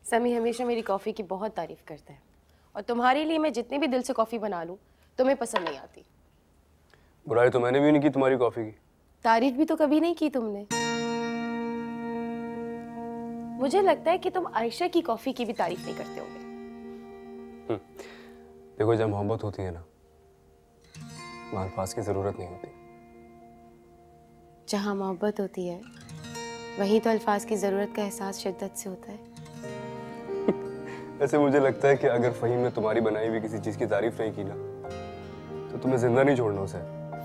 समी हमेशा मेरी कॉफ़ी की बहुत तारीफ करता है और तुम्हारे लिए मैं जितने भी दिल से कॉफ़ी बना लूँ तुम्हें पसंद नहीं आती। बुराई तो मैंने भी नहीं की तुम्हारी कॉफ़ी की। तारीफ भी तो कभी नहीं की तुमने। मुझे लगता है कि तुम आयशा की कॉफ़ी की भी तारीफ नहीं करते होगे। देखो, जब मोहब्बत होती है ना, अल्फाज की ज़रूरत नहीं होती। जहाँ मोहब्बत होती है वहीं तो अल्फाज की ज़रूरत का एहसास शिद्दत से होता है। ऐसे मुझे लगता है कि अगर फ़हीम ने तुम्हारी बनाई हुई किसी चीज़ की तारीफ नहीं की ना, तो तुम्हें जिंदा नहीं छोड़ना उसे।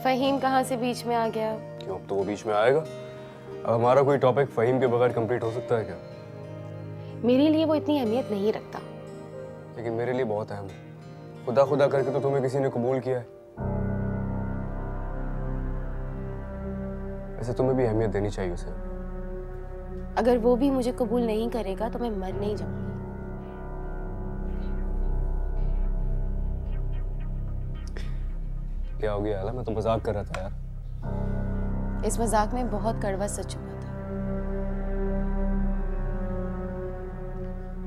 फ़हीम कहाँ से बीच में आ गया? क्यों, अब तो वो बीच में आएगा। अब हमारा कोई टॉपिक फ़हीम के बगैर कंप्लीट हो सकता है क्या? मेरे लिए वो इतनी अहमियत नहीं रखता। लेकिन मेरे लिए बहुत अहम है। खुदा खुदा करके तो तुम्हें किसी ने कबूल किया है। वैसे तुम्हें भी अहमियत देनी चाहिए उसे। अगर वो भी मुझे कबूल नहीं करेगा तो मैं मर नहीं जाऊंगी। क्या हो गया आला? मैं तो मजाक कर रहा था यार। इस मजाक में बहुत कड़वा सच छुपा था।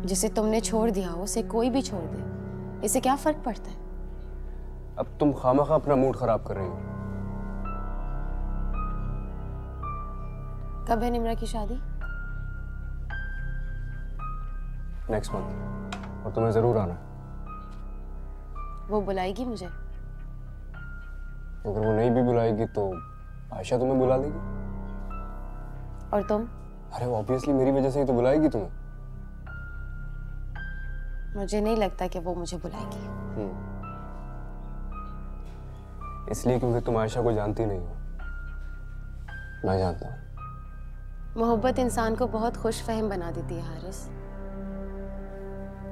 जिसे तुमने छोड़ दिया उसे कोई भी छोड़ दे, इससे क्या फर्क पड़ता है? अब तुम खामखा अपना मूड खराब कर रही हो। कब है निम्रा की शादी? नेक्स्ट मंथ, और तुम्हें जरूर आना। वो बुलाएगी मुझे? अगर वो नहीं भी बुलाएगी तो आयशा तुम्हें बुला लेगी। और तुम? अरे ऑब्वियसली मेरी वजह से ही तो बुलाएगी तुम्हें। मुझे नहीं लगता कि वो मुझे बुलाएगी। इसलिए क्योंकि तुम आयशा को जानती नहीं हो। मैं जानता हूँ। मोहब्बत इंसान को बहुत खुश फहम बना देती है हारिस।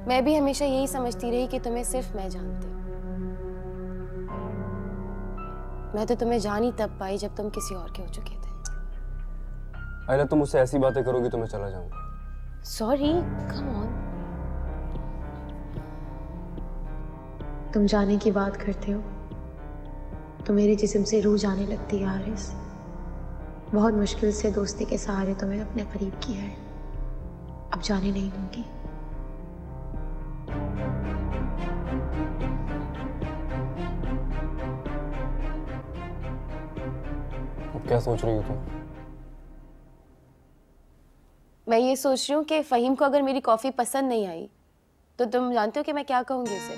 मैं भी हमेशा यही समझती रही कि तुम्हें सिर्फ मैं जानती हूँ। मैं तो तुम्हें जान ही तब पाई जब तुम किसी और के हो चुके थे। अरे तुम मुझसे ऐसी बातें करोगी तो मैं चला जाऊंगा। Sorry, come on. तुम जाने की बात करते हो तो मेरे जिस्म से रूह जाने लगती है हारिस। बहुत मुश्किल से दोस्ती के सहारे तुम्हें अपने करीब किया है, अब जाने नहीं दूंगी। अब क्या सोच रही हो तुम? मैं ये सोच रही हूँ कि फ़हीम को अगर मेरी कॉफ़ी पसंद नहीं आई तो तुम जानते हो कि मैं क्या कहूँगी उसे?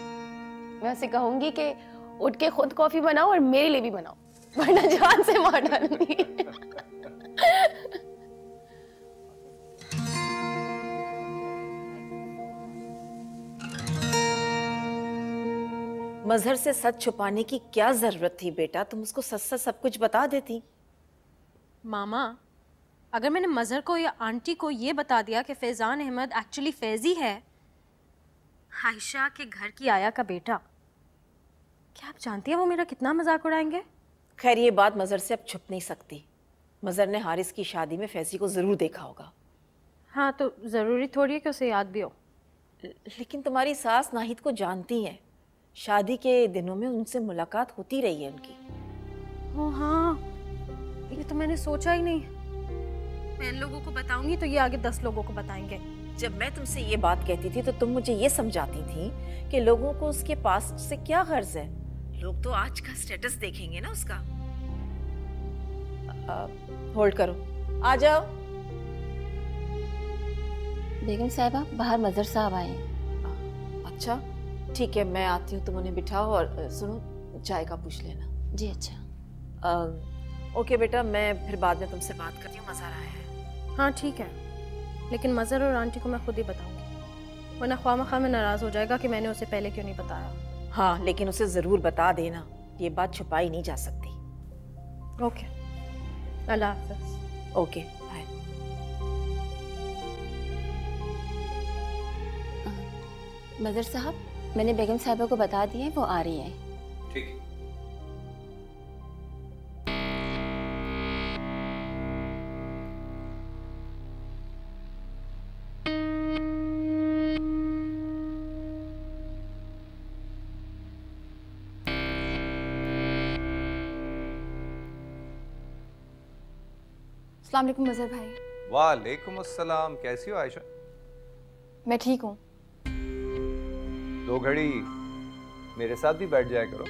मैं उसे कहूँगी कि उठ के खुद कॉफ़ी बनाओ और मेरे लिए भी बनाओ, वरना जान से मार डालूंगी। मजहर से सच छुपाने की क्या जरूरत थी बेटा? तुम उसको सच सच सब कुछ बता देती। मामा, अगर मैंने मजहर को या आंटी को ये बता दिया कि फैजान अहमद एक्चुअली फैजी है, आयशा के घर की आया का बेटा, क्या आप जानती हैं वो मेरा कितना मजाक उड़ाएंगे? खैर ये बात मजहर से अब छुप नहीं सकती। मजहर ने हारिस की शादी में फैजी को जरूर देखा होगा। हाँ, तो ज़रूरी थोड़ी है कि उसे याद भी हो। लेकिन तुम्हारी सास नाहिद को जानती है, शादी के दिनों में उनसे मुलाकात होती रही है उनकी। ओ हाँ, ये तो मैंने सोचा ही नहीं। मैं इन लोगों को बताऊंगी तो ये आगे 10 लोगों को बताएंगे। जब मैं तुमसे ये बात कहती थी तो तुम मुझे ये समझाती थी कि लोगों को उसके पास्ट से क्या गर्ज है, लोग तो आज का स्टेटस देखेंगे ना उसका। होल्ड करो, आ जाओ। बेगम साहिबा, बाहर मजहर साहब आए हैं। अच्छा ठीक है, मैं आती हूँ, तुम उन्हें बिठाओ और सुनो, चाय का पूछ लेना। जी अच्छा। ओके बेटा, मैं फिर बाद में तुमसे बात करती हूँ। मज़ा आया है। हाँ ठीक है, लेकिन मजहर और आंटी को मैं खुद ही बताऊंगी, वरना ख्वामखा में नाराज़ हो जाएगा कि मैंने उसे पहले क्यों नहीं बताया। हाँ, लेकिन उसे ज़रूर बता देना, ये बात छुपाई नहीं जा सकती। ओके, अल्लाह हाफ़िज़। Okay bye. मजहर साहब, मैंने बेगम साहिबा को बता दिया है, वो आ रही है। ठीक। अस्सलाम वालेकुम मजहर भाई। वालेकुम अस्सलाम। कैसी हो आयशा? मैं ठीक हूँ। 2 घड़ी मेरे साथ भी बैठ जाया करो।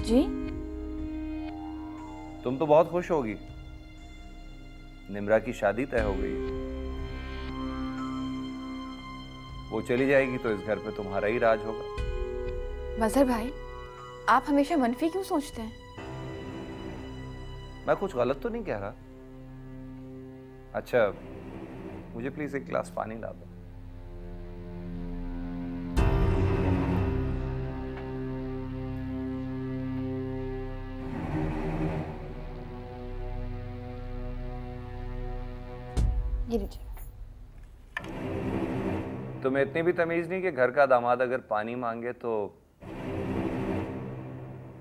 जी? तुम तो बहुत खुश होगी, निम्रा की शादी तय हो गई है। वो चली जाएगी तो इस घर पे तुम्हारा ही राज होगा। मजहर भाई, आप हमेशा मनफी क्यों सोचते हैं? मैं कुछ गलत तो नहीं कह रहा। अच्छा, मुझे प्लीज एक गिलास पानी ला दो। ये लीजिए। तुम्हें इतनी भी तमीज नहीं कि घर का दामाद अगर पानी मांगे तो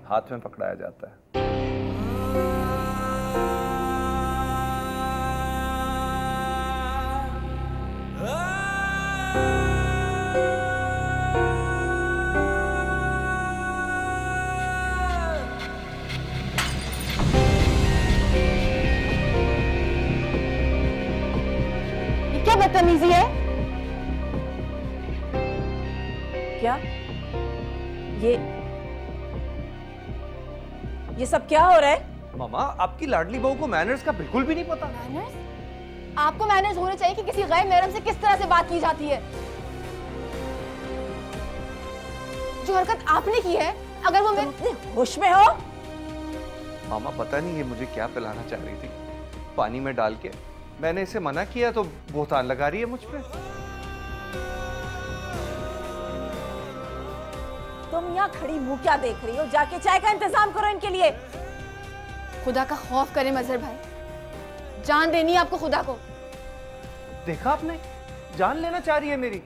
हाथ में पकड़ाया जाता है। ये क्या बदतमीजी है? क्या ये सब क्या हो रहा है? मामा, आपकी लाडली बहू को मैनर्स का बिल्कुल भी नहीं पता। मैनर्स? आपको मैनर्स होने चाहिए कि किसी गैर महरम से किस तरह से बात की जाती है। जो हरकत आपने की है, अगर वो तुम होश में हो? मामा, पता नहीं ये मुझे क्या पिलाना चाह रही थी। पानी में डाल के मैंने इसे मना किया तो बोहतान लगा रही है मुझ पे। तुम यहाँ खड़ी मुंह क्या देख रही हो? जाके चाय का इंतजाम करो इनके लिए। खुदा का खौफ करें मजहर भाई, जान देनी है आपको खुदा को। देखा आपने, जान लेना चाह रही है मेरी।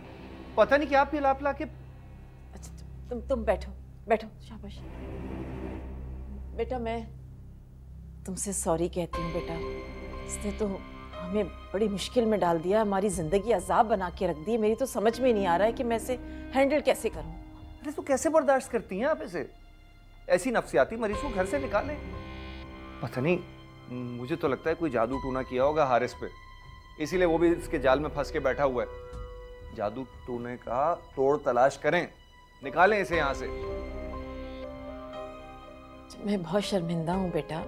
पता नहीं क्या पिला पिला के। अच्छा, तुम बैठो बैठो, शाबाश बेटा। मैं तुमसे सॉरी कहती हूँ बेटा। इसने तो हमें बड़ी मुश्किल में डाल दिया, हमारी जिंदगी अजाब बना के रख दी। मेरी तो समझ में नहीं आ रहा है कि मैं इसे हैंडल कैसे करूं। अरे तो कैसे बर्दाश्त करती हैं आप इसे? ऐसी नफ्सियाती मरीज को घर से निकालें। पता नहीं, मुझे तो लगता है कोई जादू टूना किया होगा हारिस पे, इसीलिए वो भी इसके जाल में फंस के बैठा हुआ है। जादू टूने का तोड़ तलाश करें, निकालें इसे यहां से। मैं बहुत शर्मिंदा हूं बेटा।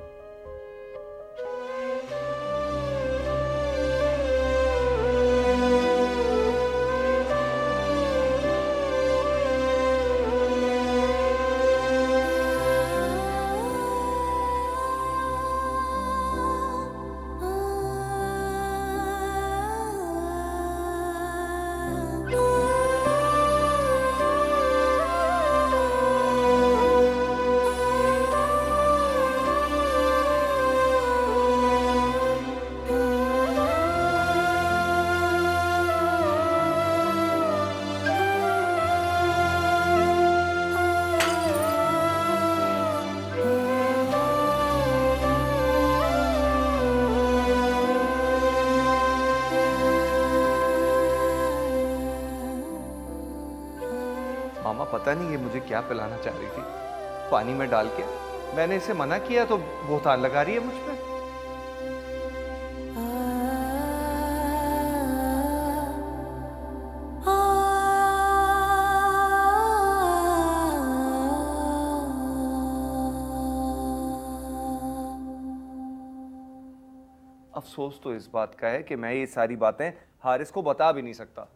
मामा, पता नहीं ये मुझे क्या पिलाना चाह रही थी। पानी में डाल के मैंने इसे मना किया तो बोहतान लगा रही है मुझ पे। अफसोस तो इस बात का है कि मैं ये सारी बातें हारिस को बता भी नहीं सकता,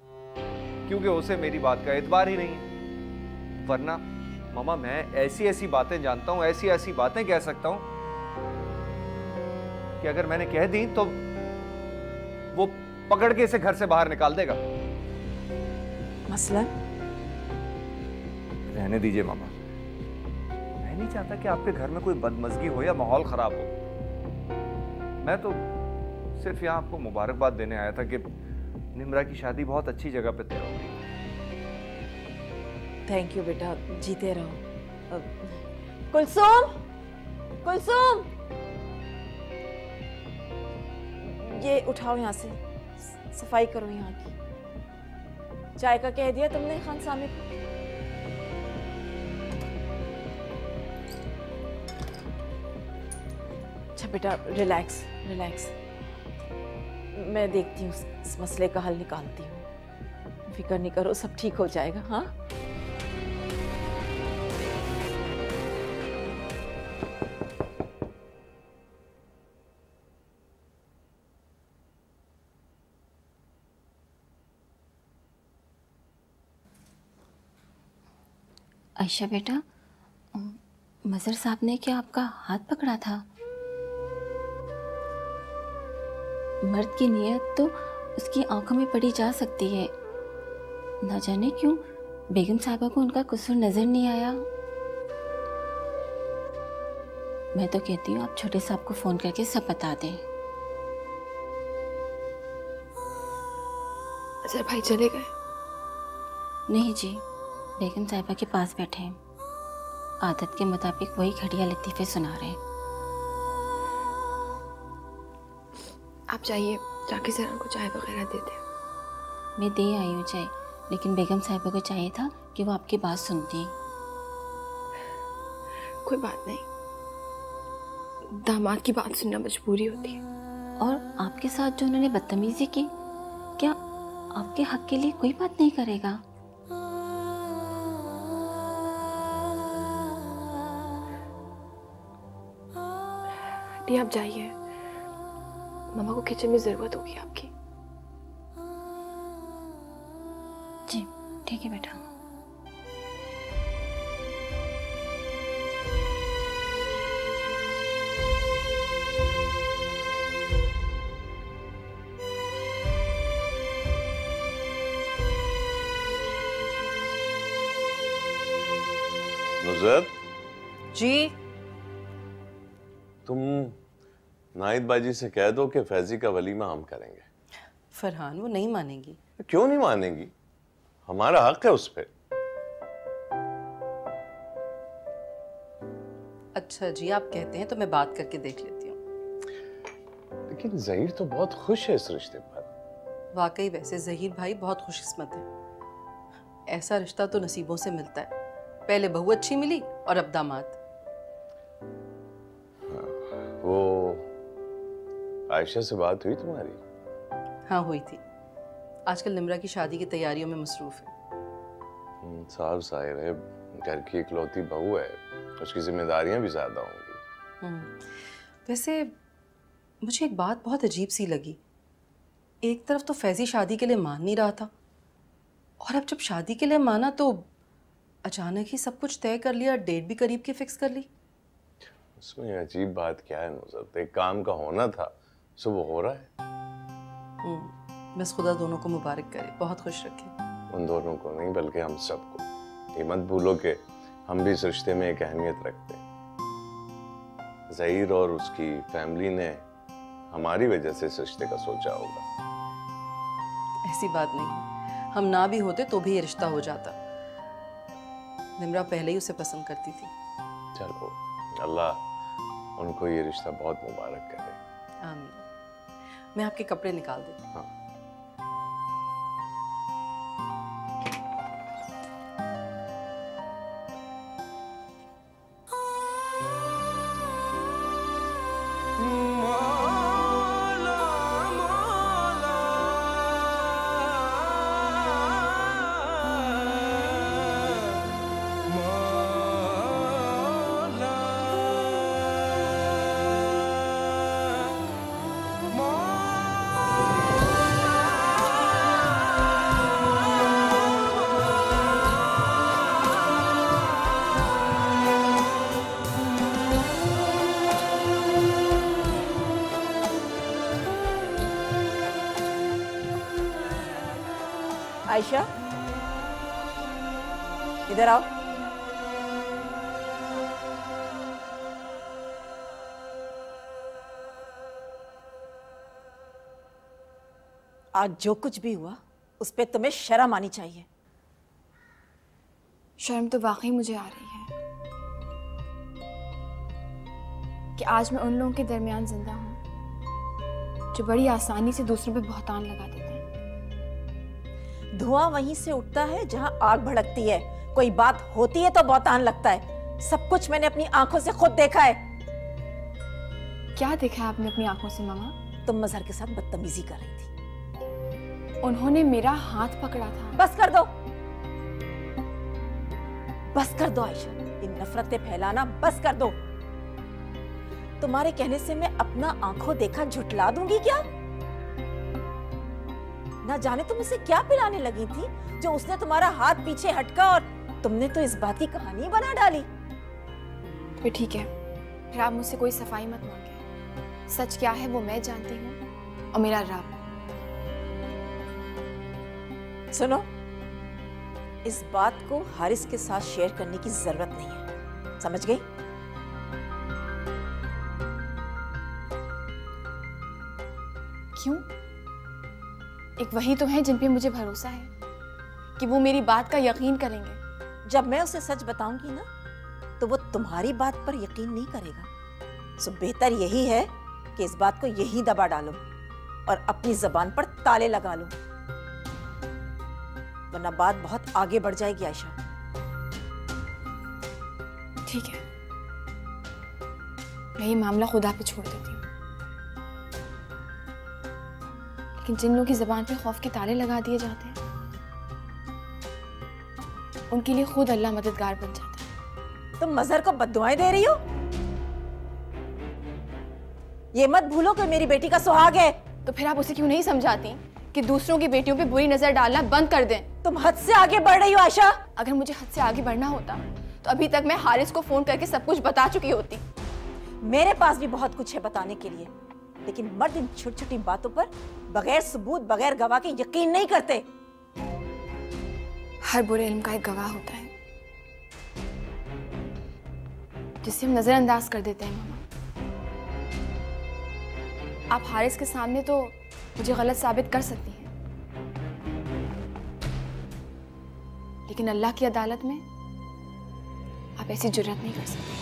क्योंकि उसे मेरी बात का एतबार ही नहीं है। वरना मामा, मैं ऐसी ऐसी बातें जानता हूं, ऐसी ऐसी बातें कह सकता हूं कि अगर मैंने कह दी तो वो पकड़ के इसे घर से बाहर निकाल देगा। मसला? रहने दीजिए मामा, मैं नहीं चाहता कि आपके घर में कोई बदमजगी हो या माहौल खराब हो। मैं तो सिर्फ यहाँ आपको मुबारकबाद देने आया था कि निम्रा की शादी बहुत अच्छी जगह पे तय हो गई। थैंक यू बेटा, जीते रहो। कुलसुम, कुलसुम, ये उठाओ यहाँ से, सफाई करो यहाँ की। चाय का कह दिया तुमने खान सामे को? अच्छा बेटा, रिलैक्स रिलैक्स। मैं देखती हूँ, इस मसले का हल निकालती हूँ। फिक्र नहीं करो, सब ठीक हो जाएगा। हाँ, आयशा बेटा, मज़र साहब ने क्या आपका हाथ पकड़ा था? मर्द की नीयत तो उसकी आंखों में पड़ी जा सकती है। ना जाने क्यों बेगम साहिबा को उनका कसूर नजर नहीं आया। मैं तो कहती हूँ आप छोटे साहब को फोन करके सब बता दें। अजहर भाई चले गए? नहीं जी, बेगम साहिबा के पास बैठे हैं। आदत के मुताबिक वही घड़िया लतीफ़े सुना रहे हैं। आप जाइए, जाके जरा उनको चाय वगैरह दे दें। मैं दे आई हूँ चाय, लेकिन बेगम साहिबा को चाहिए था कि वो आपकी बात सुनती। कोई बात नहीं, दामाद की बात सुनना मजबूरी होती है। और आपके साथ जो उन्होंने बदतमीजी की, क्या आपके हक के लिए कोई बात नहीं करेगा? आप जाइए, मामा को किचन में जरूरत होगी आपकी। जी ठीक है बेटा। नुज़रत जी। तुम नाहिद बाजी से कह दो कि फैजी का वलीमा हम करेंगे। फरहान, वो नहीं मानेंगी। क्यों नहीं मानेंगी? हमारा हक है उस पे। अच्छा जी, आप कहते हैं तो मैं बात करके देख लेती हूँ। लेकिन ज़हीर तो बहुत खुश है इस रिश्ते पर। वाकई वैसे ज़हीर भाई बहुत खुशकिस्मत है। ऐसा रिश्ता तो नसीबों से मिलता है। पहले बहू अच्छी मिली और अब दामाद। वो आयशा से बात हुई तुम्हारी? हाँ हुई थी। आजकल निम्रा की शादी की तैयारियों में मसरूफ है। साहब ज़ाहिर है, घर की इकलौती बहू है, उसकी जिम्मेदारियां भी ज्यादा होंगी। वैसे मुझे एक बात बहुत अजीब सी लगी। एक तरफ तो फैजी शादी के लिए मान नहीं रहा था, और अब जब शादी के लिए माना तो अचानक ही सब कुछ तय कर लिया, डेट भी करीब की फिक्स कर ली। उसमें अजीब बात क्या है नुज़रत? एक काम का होना था, सो वो हो रहा है। बस खुदा दोनों को मुबारक करे, बहुत खुश रखे। उन दोनों को नहीं बल्कि हम सबको। ये मत भूलो कि हम भी इस रिश्ते में एक अहमियत रखते हैं। ज़हीर और उसकी फैमिली ने हमारी वजह से इस रिश्ते का सोचा होगा। ऐसी बात नहीं है, हम ना भी होते तो भी ये रिश्ता हो जाता। निम्रा पहले ही उसे पसंद करती थी। चलो अल्लाह उनको ये रिश्ता बहुत मुबारक करे। आमीन। मैं आपके कपड़े निकाल देती हूँ। हाँ। आयशा, इधर आओ। आज जो कुछ भी हुआ उस पे तुम्हें शर्म आनी चाहिए। शर्म तो वाकई मुझे आ रही है कि आज मैं उन लोगों के दरमियान जिंदा हूं जो बड़ी आसानी से दूसरों पे बहतान लगा देते हैं। धुआं वहीं से उठता है जहां आग भड़कती है। कोई बात होती है तो बहतान लगता है। सब कुछ मैंने अपनी आंखों से खुद देखा है। क्या देखा है आपने अपनी आंखों से मामा? तुम मजहर के साथ बदतमीजी कर रही थी। उन्होंने मेरा हाथ पकड़ा था। बस कर दो, बस कर दो आयशा, ये नफरतें फैलाना बस कर दो। तुम्हारे कहने से मैं अपना आंखों देखा झुठला दूंगी क्या? ना जाने तुम उसे क्या पिलाने लगी थी जो उसने तुम्हारा हाथ पीछे हटका और तुमने तो इस बात की कहानी बना डाली। फिर ठीक है, फिर आप मुझसे कोई सफाई मत मांगे। सच क्या है वो मैं जानती हूँ और मेरा रब। सुनो, इस बात को हारिस के साथ शेयर करने की जरूरत नहीं है, समझ गई? क्यों? एक वही तो है जिन पे मुझे भरोसा है कि वो मेरी बात का यकीन करेंगे। जब मैं उसे सच बताऊंगी ना तो वो तुम्हारी बात पर यकीन नहीं करेगा। सो बेहतर यही है कि इस बात को यहीं दबा डालो और अपनी जबान पर ताले लगा लो, वरना बात बहुत आगे बढ़ जाएगी आयशा। ठीक है, मैं ये मामला खुदा पे छोड़ देती हूँ, लेकिन जिन लोगों की जबान पे खौफ के ताले लगा दिए जाते हैं उनके लिए खुद अल्लाह मददगार बन जाता है। तुम मजहर को बद्दुआएं दे रही हो? ये मत भूलो कि मेरी बेटी का सुहाग है। तो फिर आप उसे क्यों नहीं समझाती कि दूसरों की बेटियों पे बुरी नजर डालना बंद कर दें? तुम हद से आगे बढ़ रही हो आयशा। अगर मुझे हद से आगे बढ़ना होता तो अभी तक मैं हारिस को फोन करके सब कुछ बता चुकी होती। मेरे पास भी बहुत कुछ है बताने के लिए, लेकिन मर्द इन छोटी छोटी बातों पर बगैर सबूत बगैर गवाह के यकीन नहीं करते। हर बुरे इल्म का एक गवाह होता है जिसे हम नजरअंदाज कर देते हैं। मामा, आप हारिस के सामने तो मुझे गलत साबित कर सकती हैं, लेकिन अल्लाह की अदालत में आप ऐसी जुर्रत नहीं कर सकती।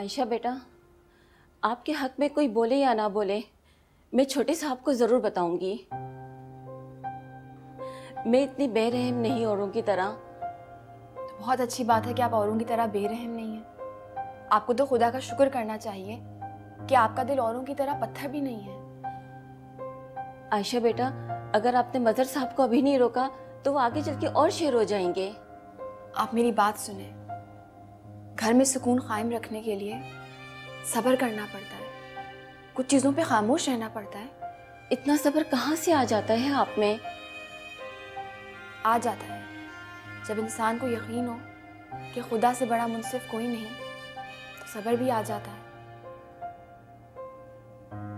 आयशा बेटा, आपके हक में कोई बोले या ना बोले, मैं छोटे साहब को जरूर बताऊंगी। मैं इतनी बेरहम नहीं औरों की तरह। तो बहुत अच्छी बात है कि आप औरों की तरह बेरहम नहीं हैं। आपको तो खुदा का शुक्र करना चाहिए कि आपका दिल औरों की तरह पत्थर भी नहीं है। आयशा बेटा, अगर आपने मजहर साहब को अभी नहीं रोका तो वो आगे चल के और शेर हो जाएंगे। आप मेरी बात सुने, घर में सुकून कायम रखने के लिए सब्र करना पड़ता है, कुछ चीज़ों पे खामोश रहना पड़ता है। इतना सब्र कहाँ से आ जाता है आप में? आ जाता है जब इंसान को यकीन हो कि खुदा से बड़ा मुनसिफ कोई नहीं, तो सब्र भी आ जाता है।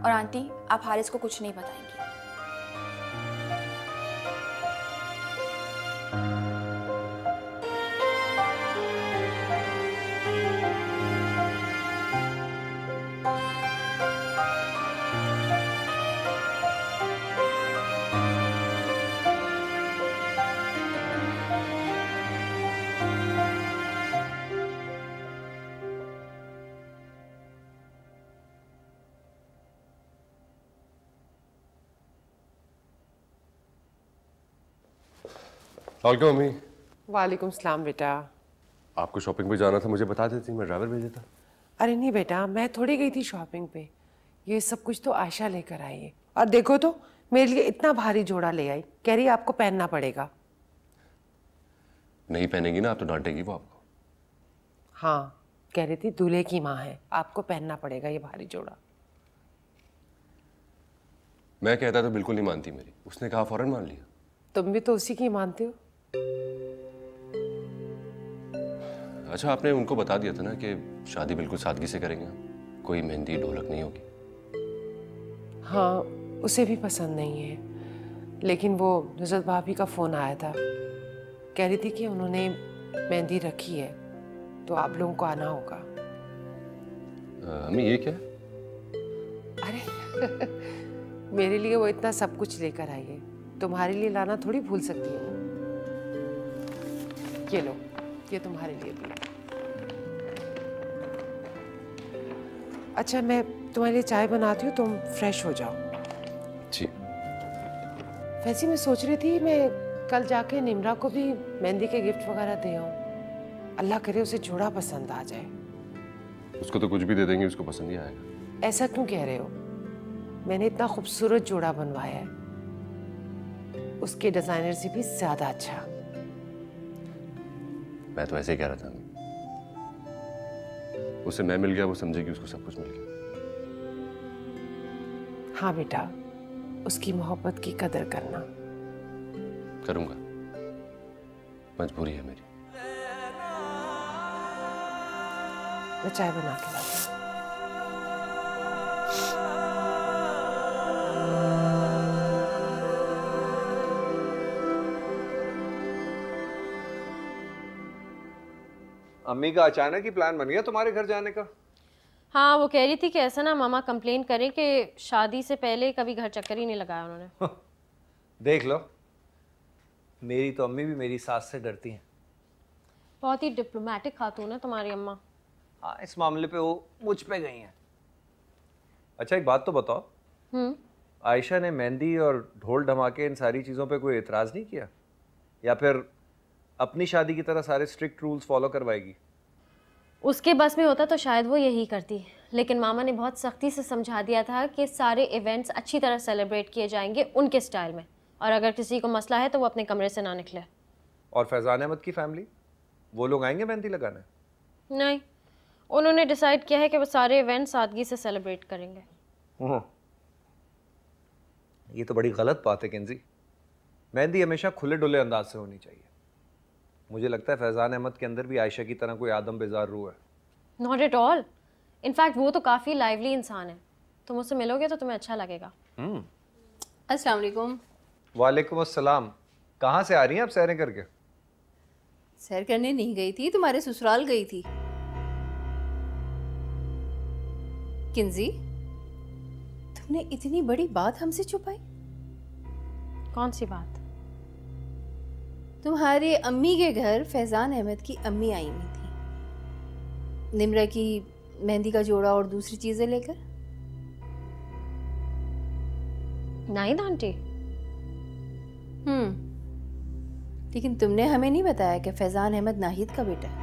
और आंटी, आप हारिस को कुछ नहीं बताएंगी। वालेकुम मम्मी। वालेकुम सलाम बेटा। आपको शॉपिंग पे जाना था, मुझे बता देती, मैं ड्राइवर भेज देता। अरे नहीं बेटा, मैं थोड़ी गई थी शॉपिंग पे, ये सब कुछ तो आयशा लेकर आई है, और देखो तो मेरे लिए इतना भारी जोड़ा ले आई, कह रही आपको पहनना पड़ेगा। नहीं पहनेगी ना आप तो डांटेगी वो आपको। हाँ, कह रही थी दूल्हे की माँ है, आपको पहनना पड़ेगा ये भारी जोड़ा। मैं कहता तो बिल्कुल नहीं मानती मेरी, उसने कहा फौरन मान लिया। तुम भी तो उसी की मानते हो। अच्छा, आपने उनको बता दिया था ना कि शादी बिल्कुल सादगी से करेंगे, कोई मेहंदी ढोलक नहीं होगी। हाँ, उसे भी पसंद नहीं है, लेकिन वो नुसरत भाभी का फोन आया था, कह रही थी कि उन्होंने मेहंदी रखी है तो आप लोगों को आना होगा। अम्मी ये क्या? अरे मेरे लिए वो इतना सब कुछ लेकर आई है, तुम्हारे लिए लाना थोड़ी भूल सकती है वो। ये लो, ये तुम्हारे लिए भी। अच्छा, मैं तुम्हारे लिए चाय बनाती हूँ, तुम फ्रेश हो जाओ। जी। वैसे मैं सोच रही थी मैं कल जाके निम्रा को भी मेहंदी के गिफ्ट वगैरह दे आऊं। अल्लाह करे उसे जोड़ा पसंद आ जाए। उसको तो कुछ भी दे देंगे, उसको पसंद ही आएगा। ऐसा क्यों कह रहे हो? मैंने इतना खूबसूरत जोड़ा बनवाया है, उसके डिजाइनर से भी ज्यादा अच्छा। मैं तो ऐसे ही कह रहा था, उसे मैं मिल गया, वो समझेगी उसको सब कुछ मिल गया। हाँ बेटा, उसकी मोहब्बत की कदर करना। करूंगा, मजबूरी है मेरी। मैं चाय बना के लाती हूँ। अम्मी का अचानक ही प्लान बन गया तुम्हारे घर जाने का? हाँ, वो कह रही थी कि ऐसा ना मामा कंप्लेन करें कि शादी से पहले कभी घर चक्कर ही नहीं लगाया उन्होंने। देख लो, मेरी तो अम्मी भी मेरी सास से डरती हैं। बहुत ही डिप्लोमेटिक खातून है तुम्हारी अम्मा। हाँ, इस मामले पे वो मुझ पे गई हैं। अच्छा, एक बात तो बताओ, आयशा ने मेहंदी और ढोल धमाके इन सारी चीज़ों पे कोई एतराज़ नहीं किया, या फिर अपनी शादी की तरह सारे स्ट्रिक्ट रूल्स फॉलो करवाएगी? उसके बस में होता तो शायद वो यही करती, लेकिन मामा ने बहुत सख्ती से समझा दिया था कि सारे इवेंट्स अच्छी तरह सेलिब्रेट किए जाएंगे उनके स्टाइल में, और अगर किसी को मसला है तो वो अपने कमरे से ना निकले। और फैजान अहमद की फैमिली, वो लोग आएंगे मेहंदी लगाने? नहीं, उन्होंने डिसाइड किया है कि वो सारे इवेंट सादगी से सेलिब्रेट करेंगे। ये तो बड़ी गलत बात है किंजी। मेहंदी हमेशा खुले डुले अंदाज से होनी चाहिए। मुझे लगता है फैजान अहमद के अंदर भी आयशा की तरह कोई आदम बेजार रूह है। नॉट एट ऑल, इनफैक्ट वो तो काफ़ी लाइवली इंसान है। तुम उससे मिलोगे तो तुम्हें अच्छा लगेगा। अस्सलाम वालेकुम। वालेकुम अस्सलाम। कहाँ से आ रही हैं आप सैरें करके? सैर करने नहीं गई थी, तुम्हारे ससुराल गई थी। किंजी, तुमने इतनी बड़ी बात हमसे छुपाई? कौन सी बात? तुम्हारे अम्मी के घर फैजान अहमद की अम्मी आई हुई थी, निम्रा की मेहंदी का जोड़ा और दूसरी चीजें लेकर। नाहिद आंटी? लेकिन तुमने हमें नहीं बताया कि फैजान अहमद नाहिद का बेटा है।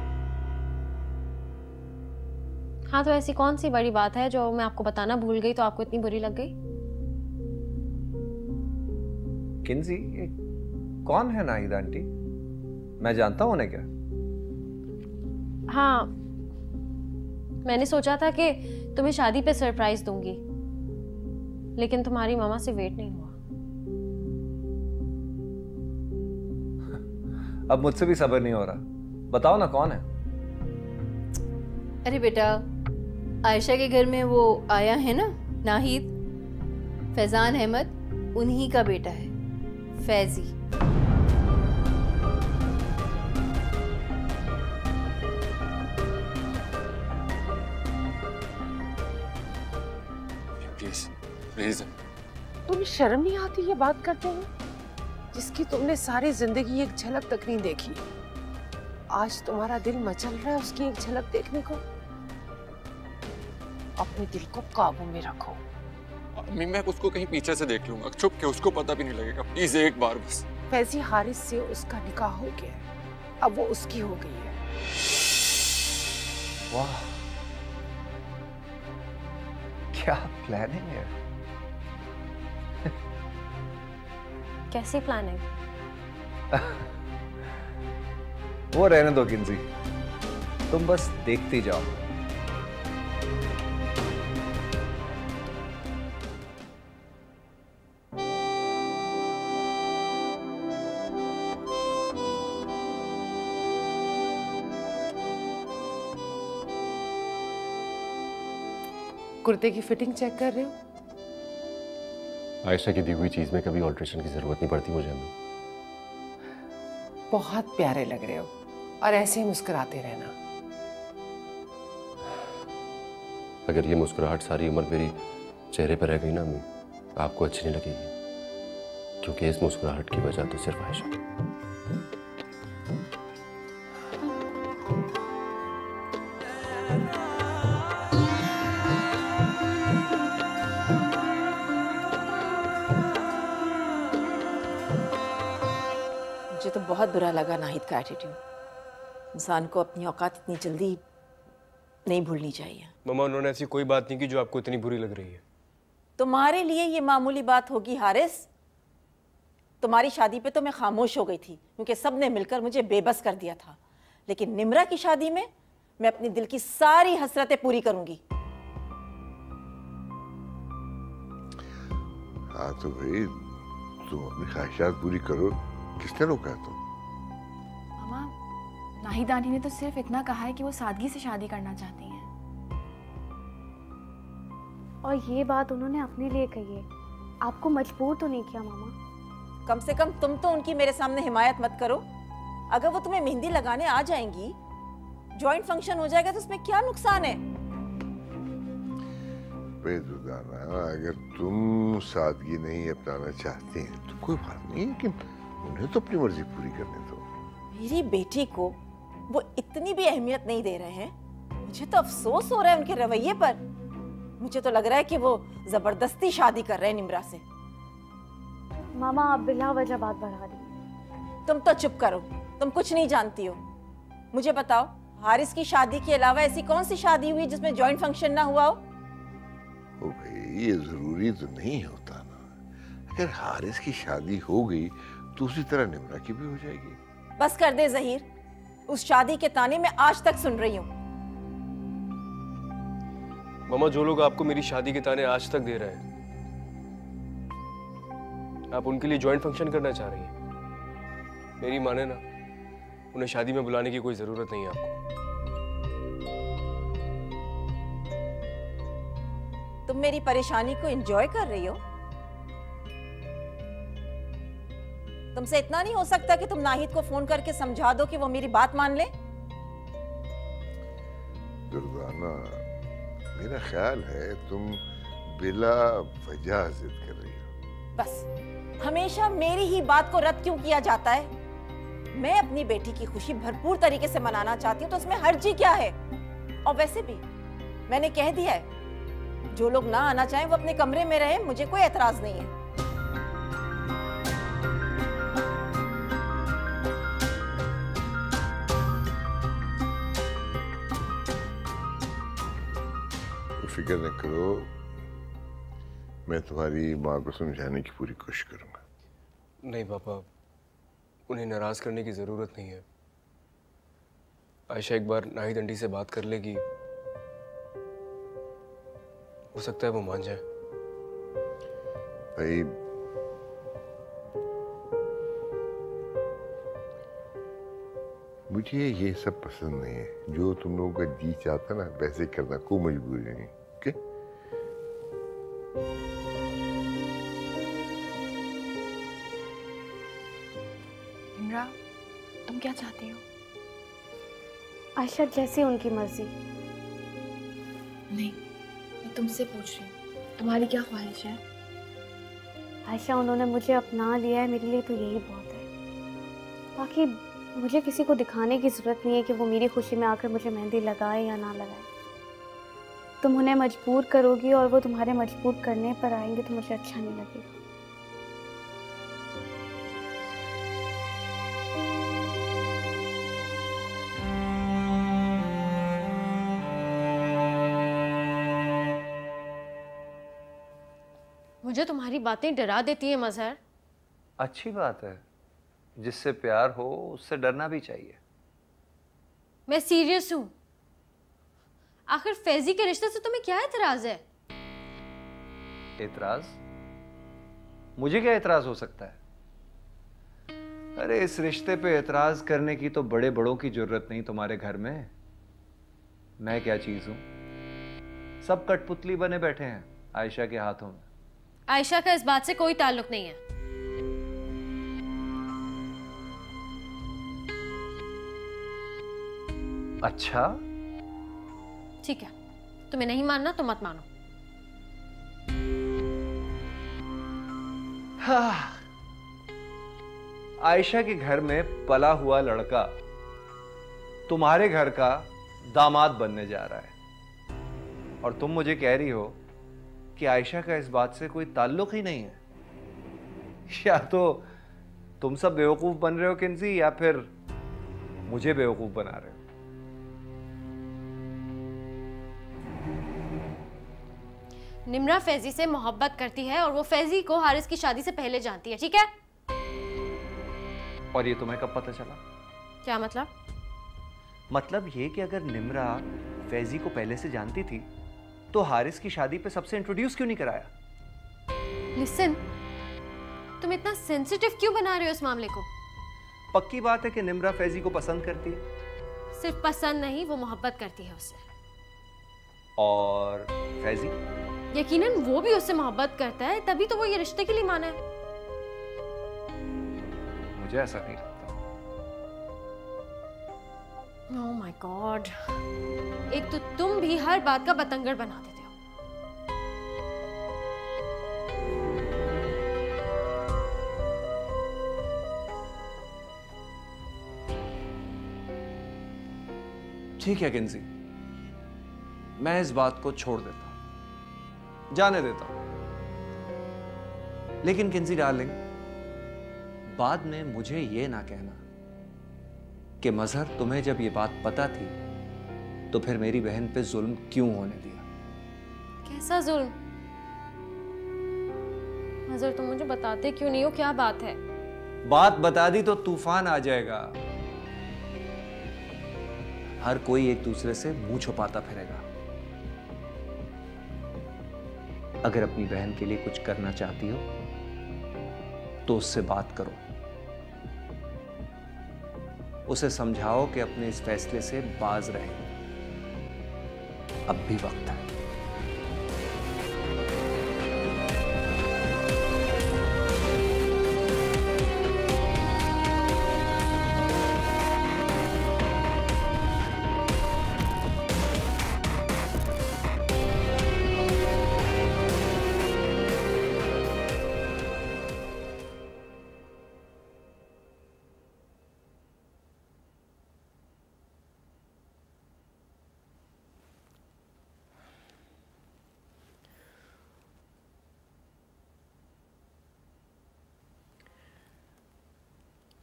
हाँ, तो ऐसी कौन सी बड़ी बात है जो मैं आपको बताना भूल गई तो आपको इतनी बुरी लग गई? किंजी, ये कौन है नाहिद आंटी? मैं जानता हूं उन्हें क्या? हाँ, मैंने सोचा था कि तुम्हें शादी पे सरप्राइज दूंगी, लेकिन तुम्हारी मामा से वेट नहीं हुआ। अब मुझसे भी सब्र नहीं हो रहा, बताओ ना कौन है? अरे बेटा, आयशा के घर में वो आया है ना नाहिद, फैजान अहमद उन्हीं का बेटा है, फैजी। Please please. तुम्हें शर्म नहीं आती ये बात करते हुए, जिसकी तुमने सारी जिंदगी एक झलक तक नहीं देखी? आज तुम्हारा दिल मचल रहा है उसकी एक झलक देखने को। अपने दिल को काबू में रखो। अम्मी, मैं उसको कहीं पीछे से देख लूंगा, छुप के, उसको पता भी नहीं लगेगा। प्लीज एक बार बस। फैजी हारिस से उसका निकाह हो गया है, अब वो उसकी हो गई है। वाह, क्या प्लानिंग है? कैसी प्लानिंग? वो रहने दो किंजी, तुम बस देखती जाओ। कुर्ते की फिटिंग चेक कर रहे हो? आयशा की दी हुई चीज में कभी ऑल्ट्रेशन की जरूरत नहीं पड़ती मुझे अम्मी। बहुत प्यारे लग रहे हो और ऐसे ही मुस्कुराते रहना। अगर ये मुस्कुराहट सारी उम्र मेरी चेहरे पर रह गई ना अम्मी, आपको अच्छी नहीं लगेगी, क्योंकि इस मुस्कुराहट की वजह तो सिर्फ आयशा है। मुझे तो बहुत बुरा लगा नाहिद का एटीट्यूड। इंसान को अपनी औकात इतनी जल्दी नहीं भूलनी चाहिए। मम्मा, उन्होंने ऐसी कोई बात नहीं की जो आपको इतनी बुरी लग रही है। तुम्हारे लिए ये मामूली बात होगी हारिस। तुम्हारी शादी पे तो मैं खामोश हो गई थी क्योंकि सब ने मिलकर मुझे बेबस कर दिया था, लेकिन निम्रा की शादी में मैं अपने दिल की सारी हसरतें पूरी करूंगी। हाँ तो भाई तुम अपनी ख्वाहिशात पूरी करो, किसने रोका है तुम? मामा, नाहिद आंटी ने तो सिर्फ इतना कहा है कि वो सादगी से शादी करना चाहती हैं। और ये बात उन्होंने अपने लिए कही है, आपको मजबूर तो नहीं किया मामा? कम से कम तुम तो उनकी मेरे सामने हिमायत मत करो। अगर वो तुम्हें मेहंदी लगाने आ जाएंगी, जॉइंट फंक्शन हो जाएगा तो उसमें क्या नुकसान है? बेदुदाना, अगर तुम सादगी नहीं अपनाना चाहती हैं तो कोई बात नहीं, लेकिन उन्हें तो अपनी मर्जी पूरी करने दो। मेरी बेटी को वो इतनी भी अहमियत नहीं दे रहे हैं। मुझे तो अफसोस हो रहा है उनके रवैये पर। मुझे तो लग रहा है कि वो जबरदस्ती शादी कर रहे हैं निम्रा से। मामा, आप बिला वजह बात बढ़ा रही। तुम तो चुप करो, तुम कुछ नहीं जानती हो। मुझे बताओ, हारिस की शादी के अलावा ऐसी कौन सी शादी हुई जिसमें जॉइंट फंक्शन ना हुआ हो? ओ भाई, ये जरूरी तो नहीं होता ना। अगर हारिस की शादी हो गई तो उसी तरह निम्रा की भी हो जाएगी। बस कर दे जहीर, उस शादी के ताने मैं आज तक सुन रही हूँ। मम्मा, जो लोग आपको मेरी शादी के ताने आज तक दे रहे हैं, आप उनके लिए जॉइंट फंक्शन करना चाह रही हैं। मेरी माने ना, उन्हें शादी में बुलाने की कोई जरूरत नहीं है आपको। तुम मेरी परेशानी को एंजॉय कर रही हो? तुमसे इतना नहीं हो सकता कि तुम नाहिद को फोन करके समझा दो कि वो मेरी बात मान ले? दुर्गाना, मेरा ख्याल है तुम बिला वजह जिद कर रही हो। बस हमेशा मेरी ही बात को रद्द क्यों किया जाता है? मैं अपनी बेटी की खुशी भरपूर तरीके से मनाना चाहती हूँ, तो उसमें हर्जी क्या है? और वैसे भी मैंने कह दिया है, जो लोग ना आना चाहें वो अपने कमरे में रहे, मुझे कोई एतराज नहीं है। फिक्र न करो, मैं तुम्हारी माँ को समझाने की पूरी कोशिश करूंगा। नहीं पापा, उन्हें नाराज करने की जरूरत नहीं है। आयशा एक बार नाहिद आंटी से बात कर लेगी, हो सकता है वो मान जाए। भाई मुझे ये सब पसंद नहीं है। जो तुम लोगों का जी चाहता ना वैसे करना, कोई मजबूरी नहीं। ओके? निम्रा, तुम क्या चाहती हो? आयशा, जैसे उनकी मर्जी। नहीं, मैं तुमसे पूछ रही हूँ, तुम्हारी क्या ख्वाहिश है? आयशा, उन्होंने मुझे अपना लिया है, मेरे लिए तो यही बहुत है। बाकी मुझे किसी को दिखाने की ज़रूरत नहीं है कि वो मेरी खुशी में आकर मुझे मेहंदी लगाए या ना लगाए। तुम उन्हें मजबूर करोगी और वो तुम्हारे मजबूर करने पर आएंगे तो मुझे अच्छा नहीं लगेगा। मुझे तुम्हारी बातें डरा देती हैं मजहर। अच्छी बात है, जिससे प्यार हो उससे डरना भी चाहिए। मैं सीरियस हूं। आखिर फैजी के रिश्ते से तुम्हें क्या एतराज है? एतराज? मुझे क्या एतराज हो सकता है? अरे इस रिश्ते पे एतराज करने की तो बड़े बड़ों की जरूरत नहीं तुम्हारे घर में। मैं क्या चीज हूं? सब कठपुतली बने बैठे हैं आयशा के हाथों में। आयशा का इस बात से कोई ताल्लुक नहीं है। अच्छा ठीक है, तुम्हें नहीं मानना तो मत मानो। हाँ, आयशा के घर में पला हुआ लड़का तुम्हारे घर का दामाद बनने जा रहा है और तुम मुझे कह रही हो कि आयशा का इस बात से कोई ताल्लुक ही नहीं है। या तो तुम सब बेवकूफ बन रहे हो किंजी, या फिर मुझे बेवकूफ बना रहे हो। निम्रा फैजी से मोहब्बत करती है और वो फैजी को हारिस की शादी से पहले जानती है, ठीक है? और ये तुम्हें कब पता चला? क्या मतलब? मतलब ये कि अगर निम्रा फैजी को पहले से जानती थी तो हारिस की शादी पे सबसे इंट्रोड्यूस क्यों नहीं कराया? लिसन, तुम इतना सेंसिटिव क्यों बना रहे हो इस मामले को? पक्की बात है कि निम्रा फैजी को पसंद करती है। सिर्फ पसंद नहीं, वो मोहब्बत करती है उससे। और फैजी? यकीनन वो भी उससे मोहब्बत करता है, तभी तो वो ये रिश्ते के लिए माना है। मुझे ऐसा नहीं लगता। ओह माय गॉड, एक तो तुम भी हर बात का बतंगड़ बना देते हो। ठीक है किंजी, मैं इस बात को छोड़ देता हूं, जाने देता हूं। लेकिन किंजी डार्लिंग, बाद में मुझे ये ना कहना कि मजहर तुम्हें जब ये बात पता थी तो फिर मेरी बहन पे जुल्म क्यों होने दिया? कैसा जुल्म? मजहर, तुम मुझे बताते क्यों नहीं हो? क्या बात है? बात बता दी तो तूफान आ जाएगा। हर कोई एक दूसरे से मुंह छुपाता फिरेगा। अगर अपनी बहन के लिए कुछ करना चाहती हो तो उससे बात करो, उसे समझाओ कि अपने इस फैसले से बाज रहे। अब भी वक्त है।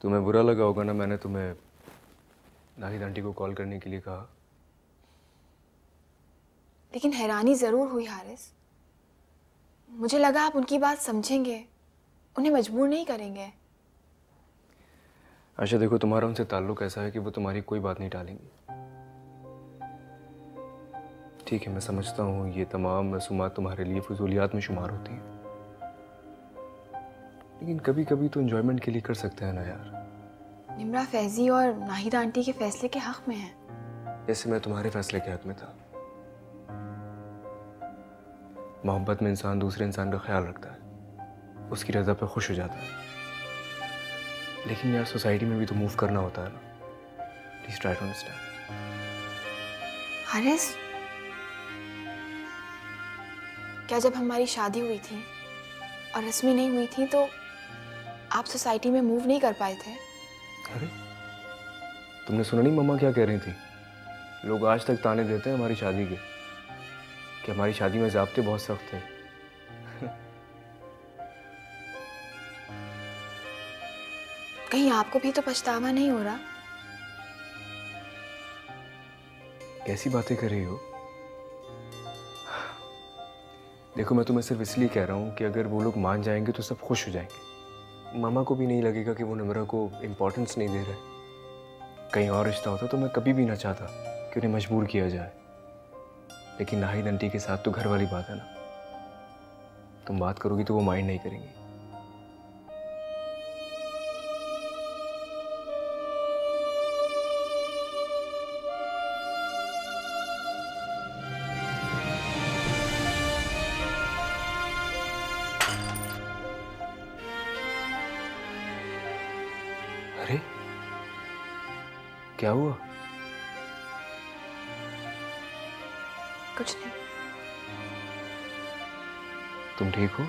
तुम्हें बुरा लगा होगा ना, मैंने तुम्हें नाहिद आंटी को कॉल करने के लिए कहा। लेकिन हैरानी जरूर हुई हारिस। मुझे लगा आप उनकी बात समझेंगे, उन्हें मजबूर नहीं करेंगे। आयशा देखो, तुम्हारा उनसे ताल्लुक ऐसा है कि वो तुम्हारी कोई बात नहीं टालेंगी। ठीक है, मैं समझता हूँ ये तमाम रसूमात तुम्हारे लिए फजूलियात में शुमार होती हैं, लेकिन कभी कभी तो एंजॉयमेंट के लिए कर सकते हैं ना यार। निम्रा फैजी और नाहिद आंटी के फैसले के हक में है। जैसे मैं तुम्हारे फैसले के हक में था। मोहब्बत में इंसान दूसरे इंसान का ख्याल रखता है, उसकी रजा पे खुश हो जाता है, लेकिन यार सोसाइटी में भी तो मूव करना होता है ना। Please try to understand. Haris, क्या जब हमारी शादी हुई थी और रस्मी नहीं हुई थी तो आप सोसाइटी में मूव नहीं कर पाए थे? अरे तुमने सुना नहीं मम्मा क्या कह रही थी? लोग आज तक ताने देते हैं हमारी शादी के कि हमारी शादी में ज़ाब्ते बहुत सख्त थे। कहीं आपको भी तो पछतावा नहीं हो रहा? कैसी बातें कर रही हो? देखो मैं तुम्हें सिर्फ इसलिए कह रहा हूँ कि अगर वो लोग मान जाएंगे तो सब खुश हो जाएंगे। मामा को भी नहीं लगेगा कि वो निम्रा को इम्पोर्टेंस नहीं दे रहे। कहीं और रिश्ता होता तो मैं कभी भी ना चाहता कि उन्हें मजबूर किया जाए, लेकिन नाहिद आंटी के साथ तो घर वाली बात है ना। तुम बात करोगी तो वो माइंड नहीं करेंगी। अरे क्या हुआ? कुछ नहीं। तुम ठीक हो?